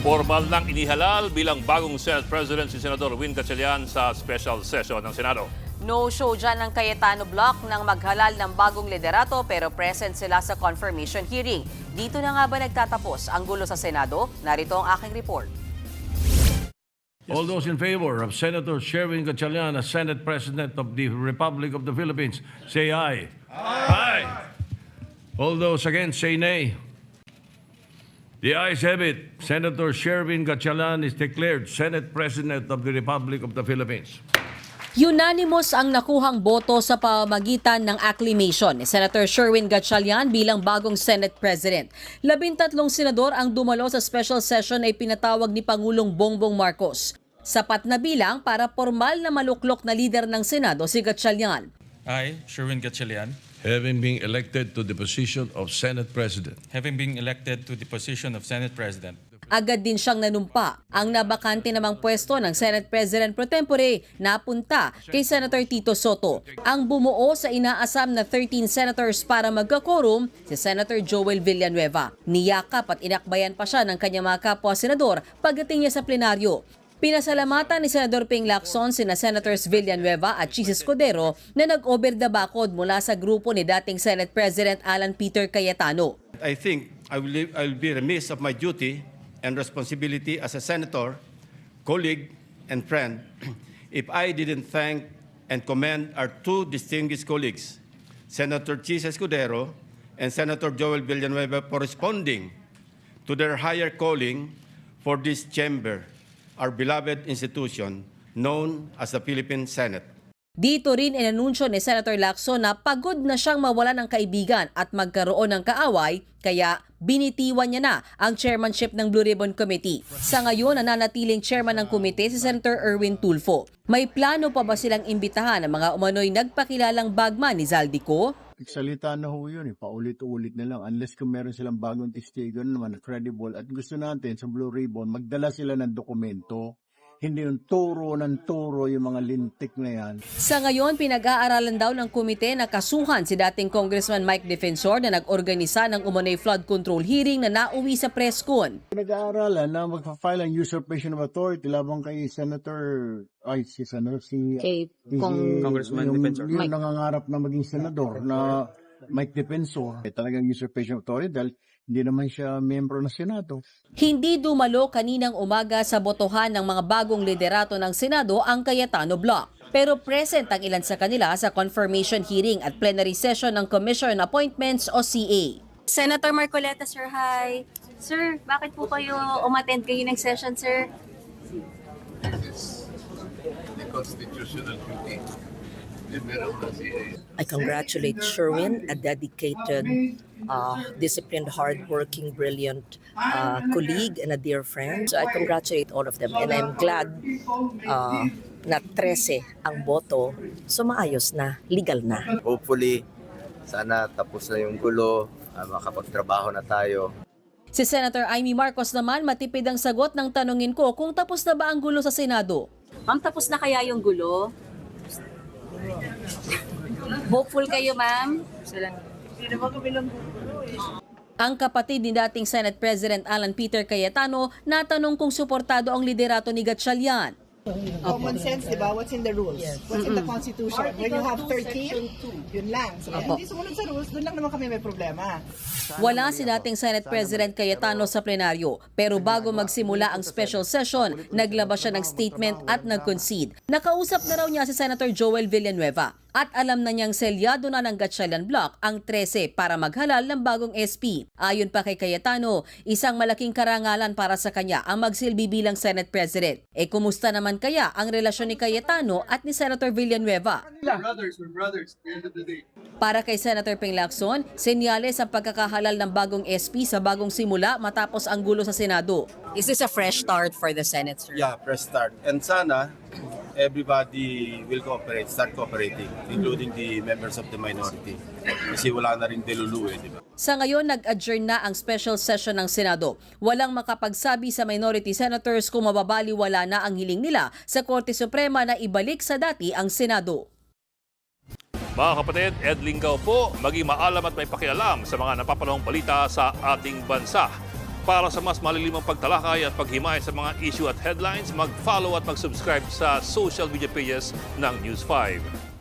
Formal nang inihalal bilang bagong Senate President si Senador Win Gatchalian sa special session ng Senado. No-show dyan ng Cayetano Block nang maghalal ng bagong liderato pero present sila sa confirmation hearing. Dito na nga ba nagtatapos ang gulo sa Senado? Narito ang aking report. All those in favor of Senator Sherwin Gatchalian as Senate President of the Republic of the Philippines, say aye. Aye. All those against, say nay. The ayes have it. Senator Sherwin Gatchalian is declared Senate President of the Republic of the Philippines. Unanimous ang nakuhang boto sa pamamagitan ng acclamation ni Senator Sherwin Gatchalian bilang bagong Senate President. 13 senador ang dumalo sa special session ay pinatawag ni Pangulong Bongbong Marcos. Sapat na bilang para formal na maluklok na lider ng Senado si Gatchalian. I, Sherwin Gatchalian, Having been elected to the position of Senate President, having been elected to the position of Senate President, Agad din siyang nanumpa. Ang nabakante namang pwesto ng Senate President pro tempore napunta kay Senator Tito Soto. Ang bumuo sa inaasam na 13 senators para magkakorum si Senator Joel Villanueva. Niyakap at inakbayan pa siya ng kanyang mga kapwa-senador pagdating niya sa plenaryo. Pinasalamatan ni Senador Ping Lacson sina Senators Villanueva at Chis Escudero na nag-over the bakod mula sa grupo ni dating Senate President Alan Peter Cayetano. I think I will be remiss of my duty and responsibility as a senator, colleague, and friend if I didn't thank and commend our two distinguished colleagues, Senator Chis Escudero and Senator Joel Villanueva, for responding to their higher calling for this chamber, our beloved institution known as the Philippine Senate. Dito rin inanunsyo ni Senator Lacson na pagod na siyang mawala ng kaibigan at magkaroon ng kaaway, kaya binitiwan niya na ang chairmanship ng Blue Ribbon Committee. Sa ngayon, nananatiling chairman ng komite si Senator Erwin Tulfo. May plano pa ba silang imbitahan ang mga umano'y nagpakilalang bagman ni Zaldico? Salita na ho yun, paulit-ulit na lang. Unless kung meron silang bagong testigo naman na credible. At gusto natin sa Blue Ribbon, magdala sila ng dokumento. Hindi yung turo ng turo yung mga lintik na yan. Sa ngayon, pinag-aaralan daw ng komite na kasuhan si dating Congressman Mike Defensor na nag-organisa ng umano'y flood control hearing na nauwi sa preskon. Pinag-aaralan na magpa-file ang usurpation of authority labang kay Senator, Congressman Defensor. Yung nangangarap na maging senador na Mike Defensor. Talagang usurpation of authority dahil hindi naman siya miyembro ng Senado. Hindi dumalo kaninang umaga sa botohan ng mga bagong liderato ng Senado ang Cayetano Block. Pero present ang ilan sa kanila sa confirmation hearing at plenary session ng Commission on Appointments o CA. Senator Marcoleta, sir, hi. Sir, bakit po kayo umattend kayo ng session, sir? The constitutional duty. I congratulate Sherwin, a dedicated, disciplined, hardworking, brilliant colleague and a dear friend. So I congratulate all of them and I'm glad na 13 ang boto, so maayos na, legal na. Hopefully, sana tapos na yung gulo, makapagtrabaho na tayo. Si Senator Amy Marcos naman matipid ang sagot ng tanungin ko kung tapos na ba ang gulo sa Senado. Ma'am, tapos na kaya yung gulo? Hopeful kayo, ma'am? Ang kapatid ni dating Senate President Alan Peter Cayetano natanong kung suportado ang liderato ni Gatchalian. Common sense, di ba? What's in the rules? What's in the Constitution? When you have 13, yun lang. So, hindi sumunod sa rules, doon lang naman kami may problema. Wala si dating Senate President Cayetano sa plenaryo, pero bago magsimula ang special session, naglabas siya ng statement at nag-concede. Nakausap na raw niya si Senator Joel Villanueva at alam na niyang selyado na ng Gatchalian Block ang 13 para maghalal ng bagong SP. Ayon pa kay Cayetano, isang malaking karangalan para sa kanya ang magsilbi bilang Senate President. Kumusta naman kaya ang relasyon ni Cayetano at ni Senator Villanueva? We're brothers, at the end of the day. Para kay Senator Ping Lacson, senyales ang pagkakahalal ng bagong SP sa bagong simula matapos ang gulo sa Senado. Is this a fresh start for the Senate, sir? Yeah, press start. And sana, everybody will start cooperating, including the members of the minority. Kasi wala na rin delulu di ba? Sa ngayon, nag-adjourn na ang special session ng Senado. Walang makapagsabi sa minority senators kung mababaliwala na ang hiling nila sa Korte Suprema na ibalik sa dati ang Senado. Mga kapatid, Ed Lingaw po, maging maalam at may pakialam sa mga napapanahong balita sa ating bansa. Para sa mas malilimang pagtalakay at paghimay sa mga issue at headlines, mag-follow at mag-subscribe sa social media pages ng News 5.